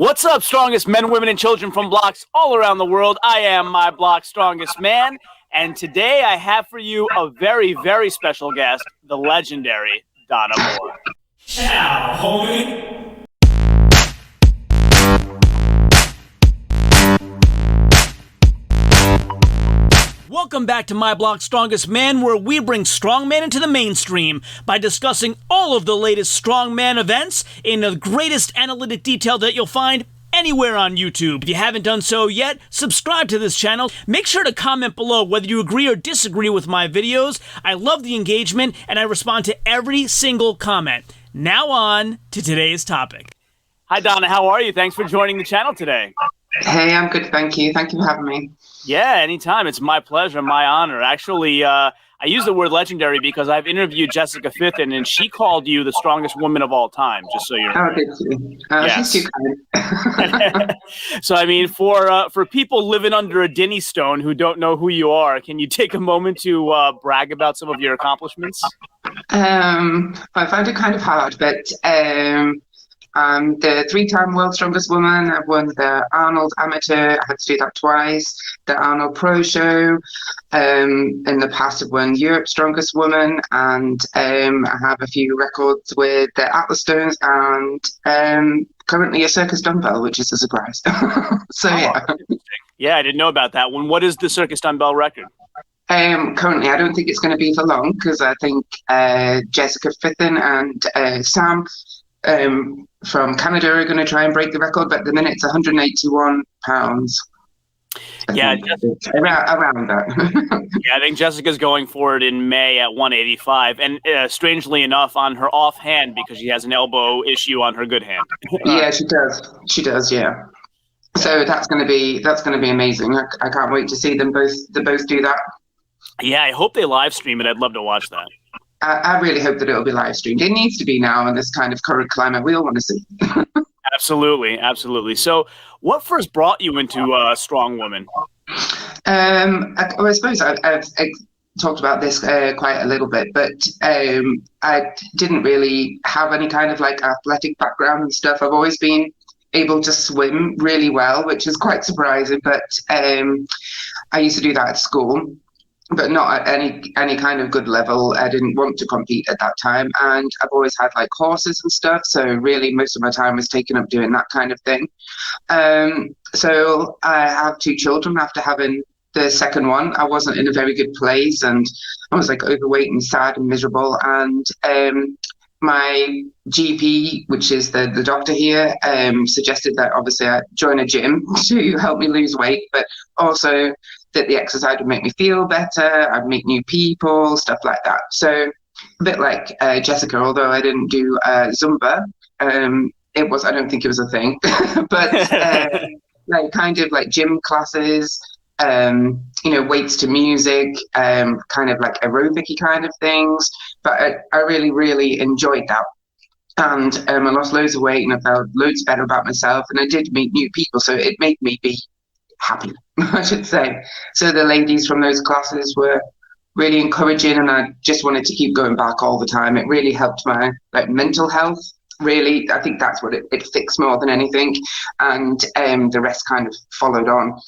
What's up, strongest men, women, and children from blocks all around the world? I am my block's strongest man, and today I have for you a very, very special guest, the legendary Donna Moore. Ciao, homie. Welcome back to My Block's Strongest Man, where we bring strongman into the mainstream by discussing all of the latest strongman events in the greatest analytic detail that you'll find anywhere on YouTube. If you haven't done so yet, subscribe to this channel. Make sure to comment below whether you agree or disagree with my videos. I love the engagement, and I respond to every single comment. Now on to today's topic. Hi, Donna. How are you? Thanks for joining the channel today. Hey, I'm good, thank you. Thank you for having me. Yeah, anytime. It's my pleasure, my honor. Actually, I use the word legendary because I've interviewed Jessica Fitton, and she called you the strongest woman of all time, just so you're aware. Oh, did you? Yes. She's too kind. So, I mean, for people living under a Dinnie stone who don't know who you are, can you take a moment to brag about some of your accomplishments? I find it kind of hard, but I'm the 3-time World Strongest Woman. I've won the Arnold Amateur. I had to do that twice. The Arnold Pro Show. In the past, I've won Europe's Strongest Woman, and I have a few records with the Ardblair Stones, and currently a circus dumbbell, which is a surprise. Yeah. Yeah, I didn't know about that one. What is the circus dumbbell record? Currently, I don't think it's going to be for long, because I think Jessica Fitton and Sam from Canada are going to try and break the record, but at the minute it's 181 pounds. Yeah, around that. Yeah, I think Jessica's going for it in May at 185, and strangely enough, on her offhand, because she has an elbow issue on her good hand. Yeah, she does. She does. Yeah. So that's going to be amazing. I can't wait to see them both do that. Yeah, I hope they live stream it. I'd love to watch that. I really hope that it'll be live streamed. It needs to be now in this kind of current climate. We all want to see. Absolutely, absolutely. So, what first brought you into Strong Woman? I suppose I've talked about this quite a little bit, but I didn't really have any kind of like athletic background and stuff. I've always been able to swim really well, which is quite surprising. But I used to do that at school, but not at any kind of good level. I didn't want to compete at that time, and I've always had like horses and stuff, so really most of my time was taken up doing that kind of thing. So I have 2 children. After having the second one, I wasn't in a very good place, and I was like overweight and sad and miserable, and my GP, which is the doctor here, suggested that obviously I join a gym to help me lose weight, but also that the exercise would make me feel better, I'd meet new people, stuff like that. So a bit like Jessica, although I didn't do Zumba, I don't think it was a thing, but like kind of like gym classes, weights to music, kind of like aerobic-y kind of things. But I really, really enjoyed that. And I lost loads of weight, and I felt loads better about myself, and I did meet new people, so it made me be happy, I should say. So the ladies from those classes were really encouraging, and I just wanted to keep going back all the time. It really helped my mental health. Really, I think that's what it fixed more than anything, and the rest kind of followed on.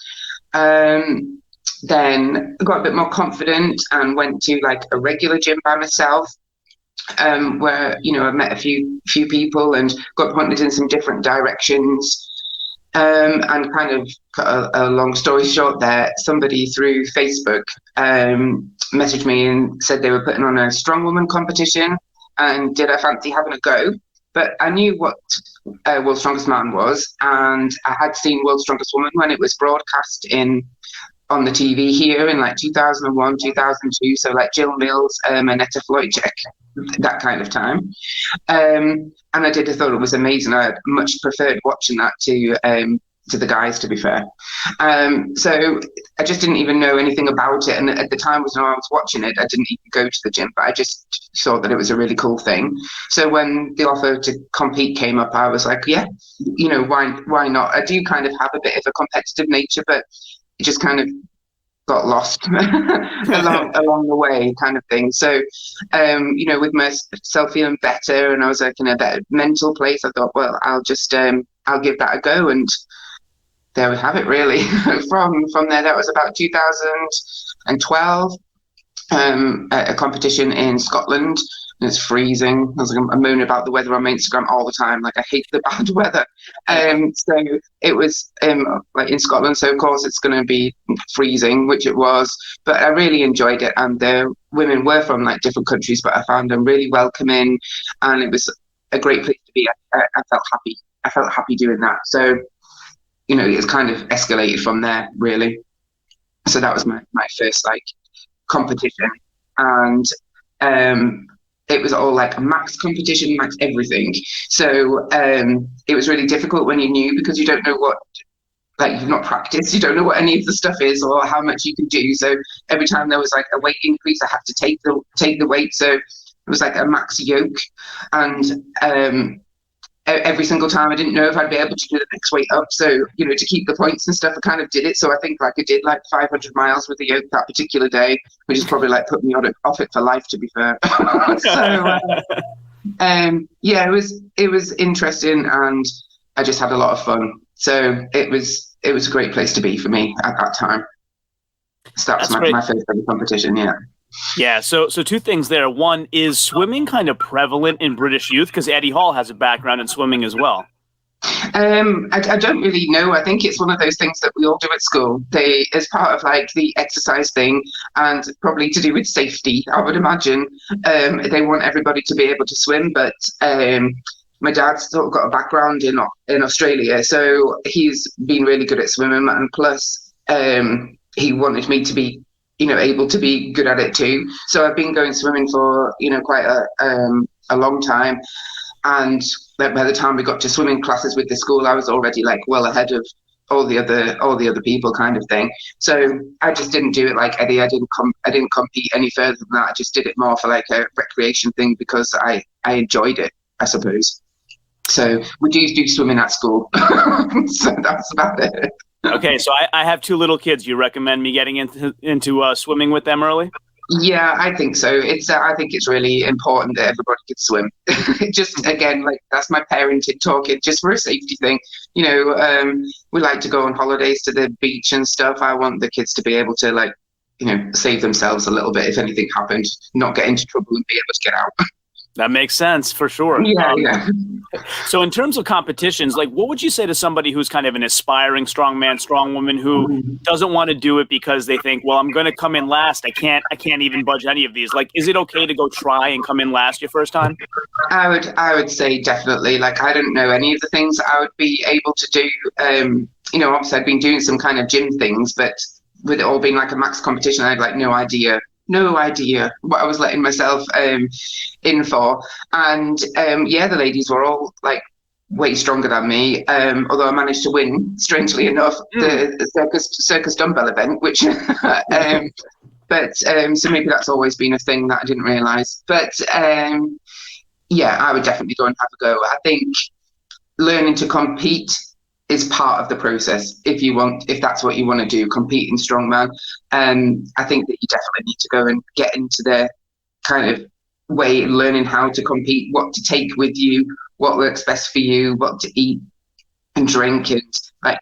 Then I got a bit more confident and went to like a regular gym by myself, where I met a few people and got pointed in some different directions. And kind of cut a long story short there, somebody through Facebook messaged me and said they were putting on a strongwoman competition, and did I fancy having a go? But I knew what World's Strongest Man was, and I had seen World's Strongest Woman when it was broadcast on the TV here in like 2001, 2002, so like Jill Mills, Annetta Floydcheck, that kind of time. And I thought it was amazing. I much preferred watching that to the guys, to be fair. So I just didn't even know anything about it, and at the time when I was watching it, I didn't even go to the gym, but I just saw that it was a really cool thing. So when the offer to compete came up, I was like, yeah, why not? I do kind of have a bit of a competitive nature, but it just kind of got lost along the way, kind of thing. So, with myself feeling better, and I was like in a better mental place, I thought, well, I'll just I'll give that a go. And there we have it, really. From there, that was about 2012, a competition in Scotland. And it's freezing. I moan about the weather on my Instagram all the time. Like, I hate the bad weather. So it was like in Scotland. So of course it's going to be freezing, which it was. But I really enjoyed it. And the women were from like different countries, but I found them really welcoming, and it was a great place to be. I felt happy. I felt happy doing that. So, you know, it's kind of escalated from there, really. So that was my first like competition, and it was all like a max competition, max everything. So it was really difficult when you're new, because you don't know what, like, you've not practiced, you don't know what any of the stuff is or how much you can do. So every time there was like a weight increase, I had to take the weight. So it was like a max yoke, and every single time I didn't know if I'd be able to do the next weight up. So, you know, to keep the points and stuff, I kind of did it. So I think like I did like 500 miles with the yoke that particular day, which is probably like put me off it for life, to be fair. So yeah, it was interesting, and I just had a lot of fun. So it was a great place to be for me at that time. So that was my first ever competition. Yeah. Yeah, so two things there. One, is swimming kind of prevalent in British youth? Because Eddie Hall has a background in swimming as well. I don't really know. I think it's one of those things that we all do at school. As part of like the exercise thing, and probably to do with safety, I would imagine. They want everybody to be able to swim, but my dad's sort of got a background in Australia, so he's been really good at swimming, and plus he wanted me to be, you know, able to be good at it too. So I've been going swimming for, you know, quite a long time. And by the time we got to swimming classes with the school, I was already like well ahead of all the other people, kind of thing. So I just didn't do it like Eddie. I didn't compete any further than that. I just did it more for like a recreation thing, because I enjoyed it, I suppose. So we do swimming at school. So that's about it. Okay, so I have two little kids. You recommend me getting into swimming with them early? Yeah, I think so. I think it's really important that everybody can swim. Just again, like, that's my parenting talking, just for a safety thing. You know, we like to go on holidays to the beach and stuff. I want the kids to be able to, like, you know, save themselves a little bit if anything happened, not get into trouble and be able to get out. That makes sense, for sure. Yeah. So in terms of competitions, like, what would you say to somebody who's kind of an aspiring strongman, strongwoman, who doesn't want to do it because they think, well, I'm going to come in last. I can't even budge any of these. Like, is it okay to go try and come in last your first time? I would say definitely. Like, I don't know any of the things I would be able to do. You know, obviously I've been doing some kind of gym things, but with it all being like a max competition, I had like no idea what I was letting myself in for. And yeah, the ladies were all like way stronger than me, although I managed to win, strangely enough, the circus dumbbell event, which but so maybe that's always been a thing that I didn't realize. But yeah, I would definitely go and have a go. I think learning to compete is part of the process. If that's what you want to do, compete in strongman. I think that you definitely need to go and get into the kind of way, learning how to compete, what to take with you, what works best for you, what to eat and drink, and like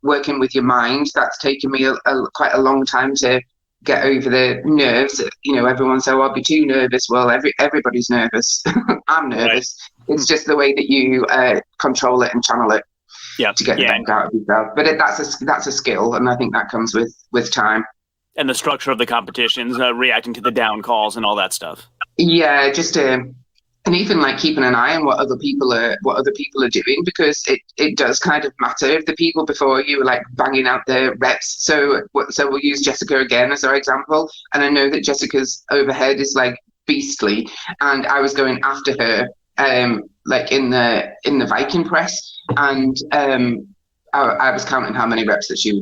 working with your mind. That's taken me quite a long time to get over the nerves. You know, everyone says, I'll be too nervous. Well, everybody's nervous. I'm nervous. Right. It's just the way that you control it and channel it. Yeah, to get the best out of yourself. But that's a skill, and I think that comes with time. And the structure of the competitions, reacting to the down calls and all that stuff. Yeah, just and even like keeping an eye on what other people are doing, because it does kind of matter if the people before you are like banging out their reps. So we'll use Jessica again as our example, and I know that Jessica's overhead is like beastly, and I was going after her like in the Viking press. And I was counting how many reps that she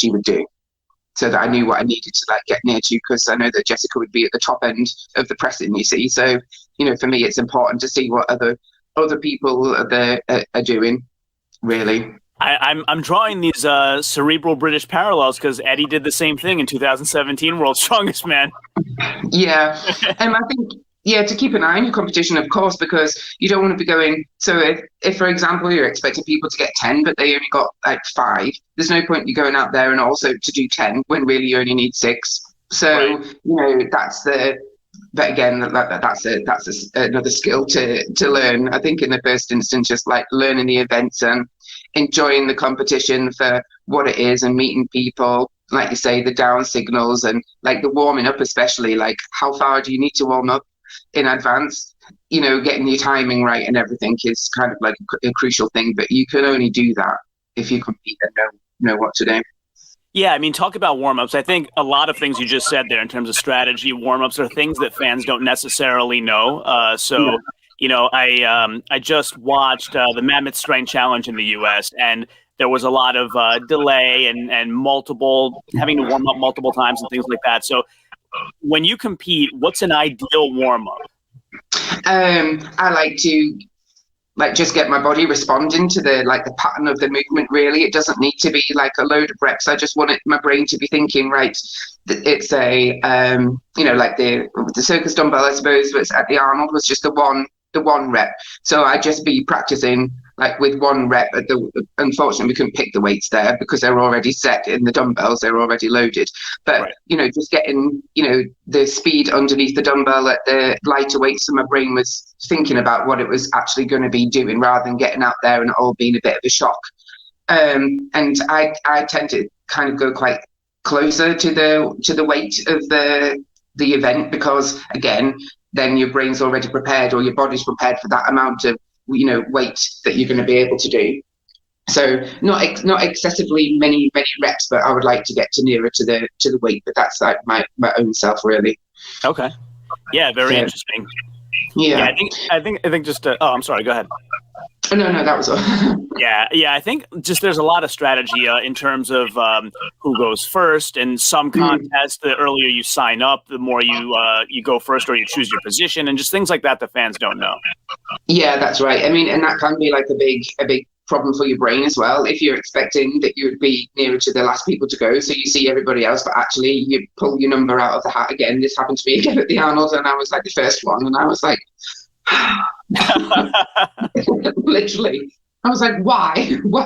would do, so that I knew what I needed to like get near to, because I know that Jessica would be at the top end of the pressing, you see. So, you know, for me, it's important to see what other people are doing, really. I'm drawing these cerebral British parallels, because Eddie did the same thing in 2017 World's Strongest Man. Yeah, I think Yeah, to keep an eye on your competition, of course, because you don't want to be going. So if, for example, you're expecting people to get 10, but they only got like 5, there's no point you going out there and also to do 10 when really you only need 6. So, Right. that's but again, another skill to learn. I think in the first instance, just like learning the events and enjoying the competition for what it is and meeting people. Like you say, the down signals and like the warming up, especially like how far do you need to warm up in advance? Getting your timing right and everything is kind of like a crucial thing, but you can only do that if you compete and know what to do. Yeah, I mean, talk about warm-ups. I think a lot of things you just said there in terms of strategy, warm-ups are things that fans don't necessarily know. I just watched the Mammoth Strength Challenge in the U.S., and there was a lot of delay and having to warm up multiple times and things like that. So when you compete, what's an ideal warm-up? I like to just get my body responding to the pattern of the movement. Really, it doesn't need to be like a load of reps. I just want my brain to be thinking, right, it's a like the circus dumbbell, I suppose, but at the Arnold was just the one rep. So I just be practicing like with one rep unfortunately we couldn't pick the weights there because they're already set in the dumbbells, they're already loaded. But right. Just getting the speed underneath the dumbbell at the lighter weights, so my brain was thinking about what it was actually going to be doing rather than getting out there and it all being a bit of a shock. And I tend to kind of go quite closer to the weight of the event, because again, then your brain's already prepared, or your body's prepared for that amount of weight that you're going to be able to do. So not excessively many reps, but I would like to get to nearer to the weight. But that's like my own self, really. Okay. Yeah, very interesting. Yeah. I think just. I'm sorry. Go ahead. No, that was all. Yeah. I think just there's a lot of strategy in terms of who goes first. And some contests, the earlier you sign up, the more you go first, or you choose your position, and just things like that fans don't know. Yeah, that's right. I mean, and that can be like a big problem for your brain as well. If you're expecting that you would be nearer to the last people to go, so you see everybody else, but actually you pull your number out of the hat again. This happened to me again at the Arnold, and I was like the first one, and I was like, literally, I was like, why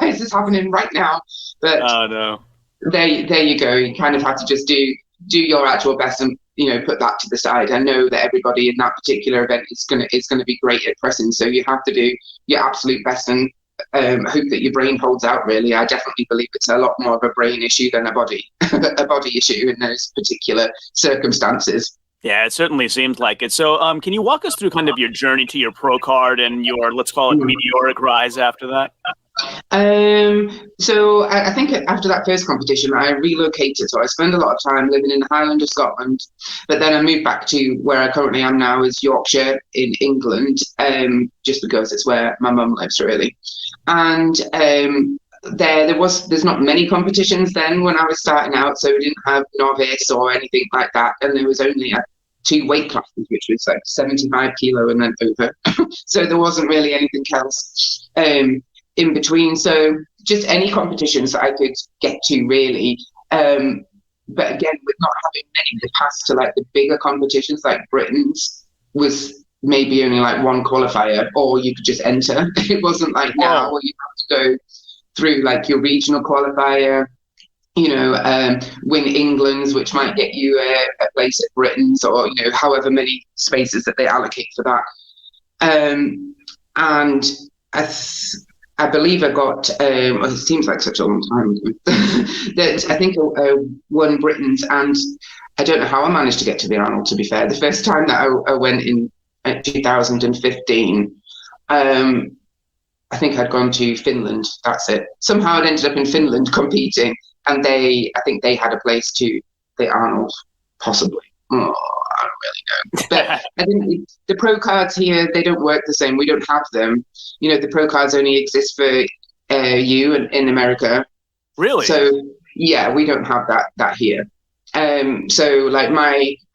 is this happening right now? But oh no, there you go. You kind of have to just do your actual best and put that to the side. I know that everybody in that particular event is gonna be great at pressing, so you have to do your absolute best and hope that your brain holds out. Really, I definitely believe it's a lot more of a brain issue than a body issue in those particular circumstances. Yeah, it certainly seems like it. So can you walk us through kind of your journey to your pro card and your, let's call it, meteoric rise after that? So I think after that first competition, I relocated. So I spent a lot of time living in the Highland of Scotland, but then I moved back to where I currently am now, is Yorkshire in England, just because it's where my mum lives, really. And there's not many competitions then when I was starting out, so we didn't have novice or anything like that, and there was only 2 weight classes, which was like 75 kilo and then over. So there wasn't really anything else in between. So just any competitions that I could get to, really. But again, with not having many, the path to like the bigger competitions like Britain's was maybe only like 1 qualifier, or you could just enter. It wasn't like now where you have to go through like your regional qualifier, win England's, which might get you a place at Britain's, or however many spaces that they allocate for that. And I believe I got, it seems like such a long time ago, that I think I won Britain's, and I don't know how I managed to get to the Arnold, to be fair. The first time that I went in 2015, I think I'd gone to Finland, that's it. Somehow I'd ended up in Finland competing, and I think they had a place to the Arnold, possibly. Oh, I don't really know. But I think the pro cards here, they don't work the same. We don't have them. The pro cards only exist for you in America. Really? So yeah, we don't have that here. So like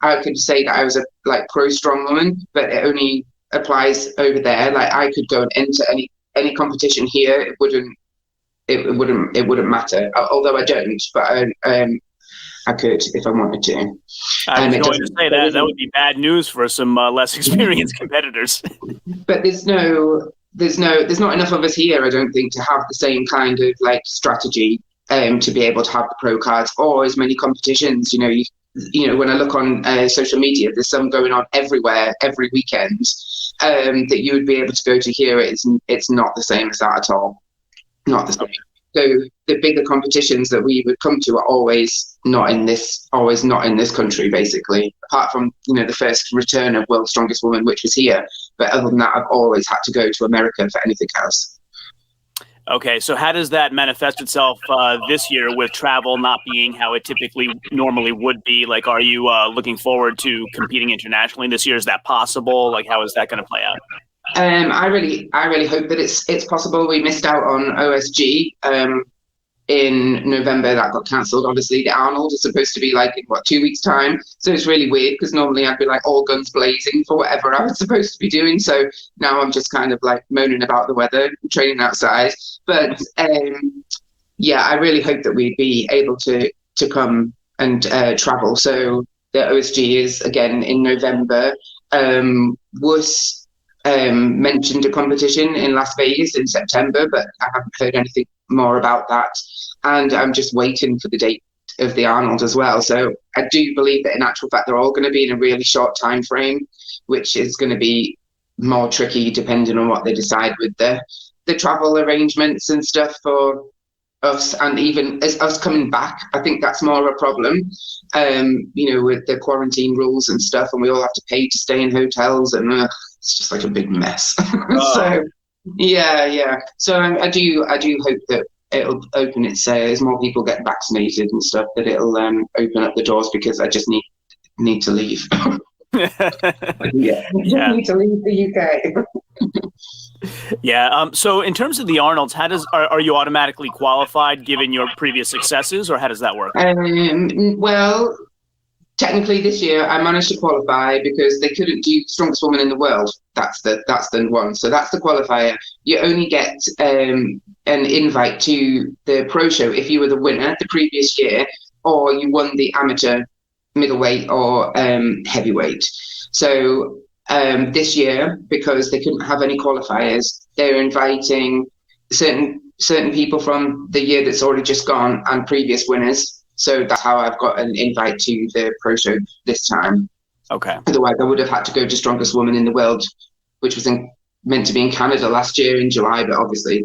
I could say that I was a like pro strongwoman, but it only applies over there. Like I could go and enter any competition here. It wouldn't matter. Although I don't, but I could if I wanted to. I was going to say that would be bad news for some less experienced competitors. But there's not enough of us here, I don't think, to have the same kind of like strategy to be able to have the pro cards or as many competitions. You know, when I look on social media, there's some going on everywhere, every weekend, that you would be able to go to here. It's not the same as that at all. Not the same. So the bigger competitions that we would come to are always not in this country, basically. Apart from, you know, the first return of World's Strongest Woman, which was here. But other than that, I've always had to go to America for anything else. Okay, so how does that manifest itself this year with travel not being how it typically normally would be? Like, are you looking forward to competing internationally this year? Is that possible? Like, how is that going to play out? I really hope that it's possible. We missed out on OSG in November. That got cancelled. Obviously, the Arnold is supposed to be like in 2 weeks' time, so it's really weird because normally I'd be like all guns blazing for whatever I was supposed to be doing. So now I'm just kind of like moaning about the weather, training outside. But yeah, I really hope that we'd be able to come and travel. So the OSG is again in November. Was mentioned a competition in Las Vegas in September, but I haven't heard anything more about that. And I'm just waiting for the date of the Arnold as well. So I do believe that in actual fact, they're all going to be in a really short time frame, which is going to be more tricky depending on what they decide with the travel arrangements and stuff for us. And even as us coming back, I think that's more of a problem, you know, with the quarantine rules and stuff, and we all have to pay to stay in hotels, and it's just like a big mess. Oh. So yeah. So I do hope that it'll open its as more people get vaccinated and stuff, that it'll open up the doors, because I just need to leave. Yeah. Need to leave the UK. Yeah. So in terms of the Arnolds, are you automatically qualified given your previous successes, or how does that work? Well, technically this year I managed to qualify because they couldn't do Strongest Woman in the World. That's the one. So that's the qualifier. You only get an invite to the Pro Show if you were the winner the previous year, or you won the amateur middleweight or heavyweight. So this year, because they couldn't have any qualifiers, they're inviting certain people from the year that's already just gone and previous winners. So that's how I've got an invite to the Pro Show this time. Okay. Otherwise, I would have had to go to Strongest Woman in the World, which was meant to be in Canada last year in July, but obviously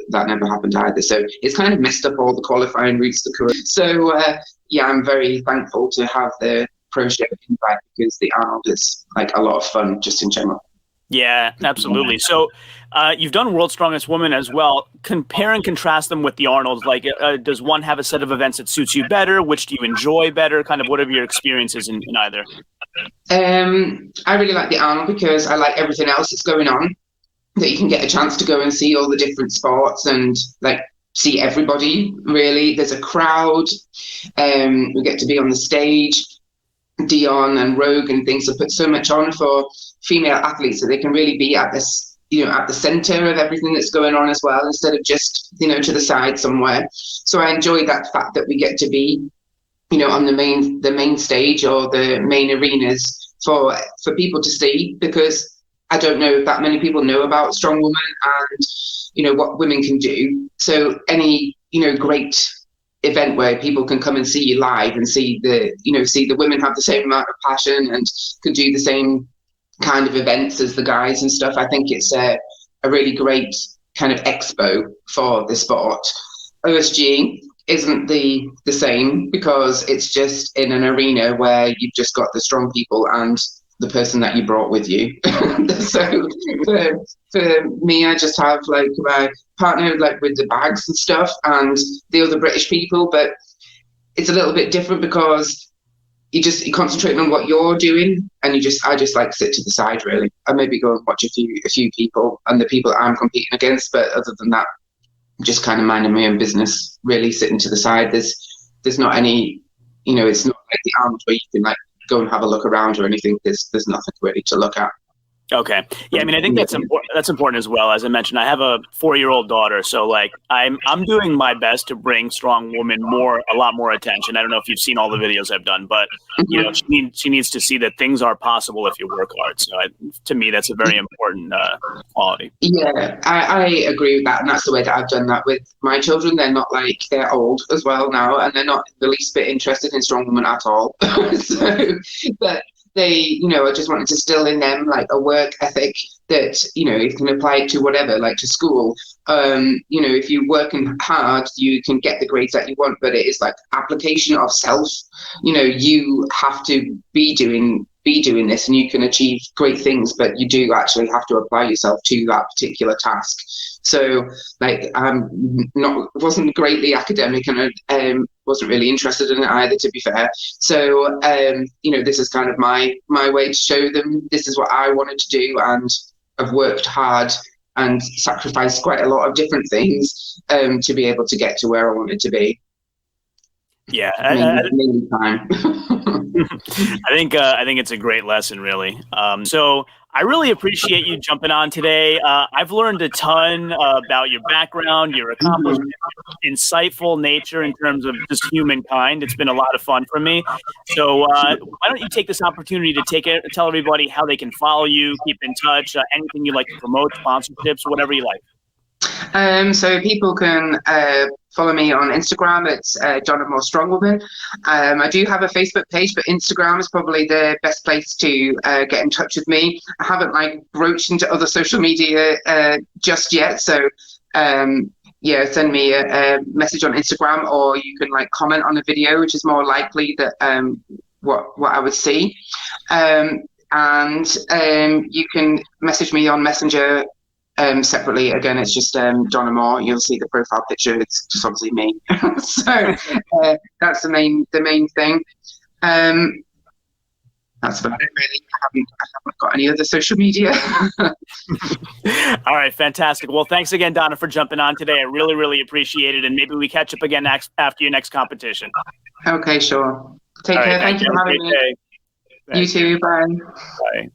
that never happened either. So it's kind of messed up all the qualifying routes. So yeah, I'm very thankful to have the Pro Show invite, because the Arnold is like a lot of fun just in general. Yeah, absolutely. So you've done World's Strongest Woman as well. Compare and contrast them with the Arnolds. Like, does one have a set of events that suits you better? Which do you enjoy better? Kind of what are your experiences in either? I really like the Arnold because I like everything else that's going on, that you can get a chance to go and see all the different sports and like see everybody, really. There's a crowd. We get to be on the stage. Dion and Rogue and things have put so much on for female athletes, that they can really be at this, you know, at the center of everything that's going on as well, instead of just, you know, to the side somewhere. So I enjoy that fact that we get to be, you know, on the main stage or the main arenas for people to see, because I don't know if that many people know about Strong Woman and, you know, what women can do. So any, you know, great event where people can come and see you live and see the women have the same amount of passion and can do the same kind of events as the guys and stuff. I think it's a really great kind of expo for the sport. OSG isn't the same, because it's just in an arena where you've just got the strong people and the person that you brought with you. So for me, I just have like my partner like with the bags and stuff and the other British people, but it's a little bit different because you concentrate on what you're doing, and I just like sit to the side really. I maybe go and watch a few people and the people I'm competing against, but other than that, I'm just kind of minding my own business, really sitting to the side. There's not any, you know, it's not like the Arnold where you can like go and have a look around or anything. There's nothing really to look at. Okay. Yeah, I mean, I think that's important as well. As I mentioned, I have a 4-year-old daughter, so like I'm doing my best to bring strong women a lot more attention. I don't know if you've seen all the videos I've done, but you know, she needs to see that things are possible if you work hard. So to me, that's a very important quality. Yeah, I agree with that, and that's the way that I've done that with my children. They're old as well now, and they're not the least bit interested in strongwoman at all. So, but they, you know, I just wanted to instill in them like a work ethic that, you know, you can apply it to whatever, like to school. You know, if you're working hard, you can get the grades that you want, but it is like application of self. You know, you have to be doing this, and you can achieve great things, but you do actually have to apply yourself to that particular task. So, like, wasn't greatly academic, and wasn't really interested in it either, to be fair. So, you know, this is kind of my way to show them this is what I wanted to do, and I've worked hard and sacrificed quite a lot of different things to be able to get to where I wanted to be. Yeah, mainly time. I think it's a great lesson, really. So I really appreciate you jumping on today. I've learned a ton about your background, your accomplishments, your insightful nature in terms of just humankind. It's been a lot of fun for me. So why don't you take this opportunity to tell everybody how they can follow you, keep in touch, anything you'd like to promote, sponsorships, whatever you like. So people can follow me on Instagram. It's Donna Moore Strongwoman. I do have a Facebook page, but Instagram is probably the best place to get in touch with me. I haven't like broached into other social media just yet. So yeah, send me a message on Instagram, or you can like comment on a video, which is more likely that what I would see. And you can message me on Messenger. Separately, again, it's just Donna Moore. You'll see the profile picture. It's just obviously me. So that's the main thing. That's about it, really. I haven't got any other social media. All right, fantastic. Well, thanks again, Donna, for jumping on today. I really, really appreciate it, and maybe we catch up again after your next competition. Okay, sure. Take care. Thank you for having me. You too. Bye. Bye.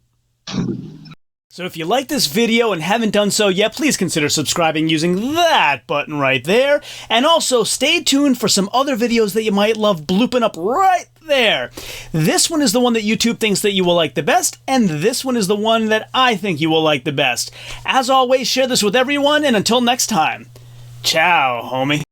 So if you like this video and haven't done so yet, please consider subscribing using that button right there. And also stay tuned for some other videos that you might love blooping up right there. This one is the one that YouTube thinks that you will like the best, and this one is the one that I think you will like the best. As always, share this with everyone, and until next time, ciao, homie.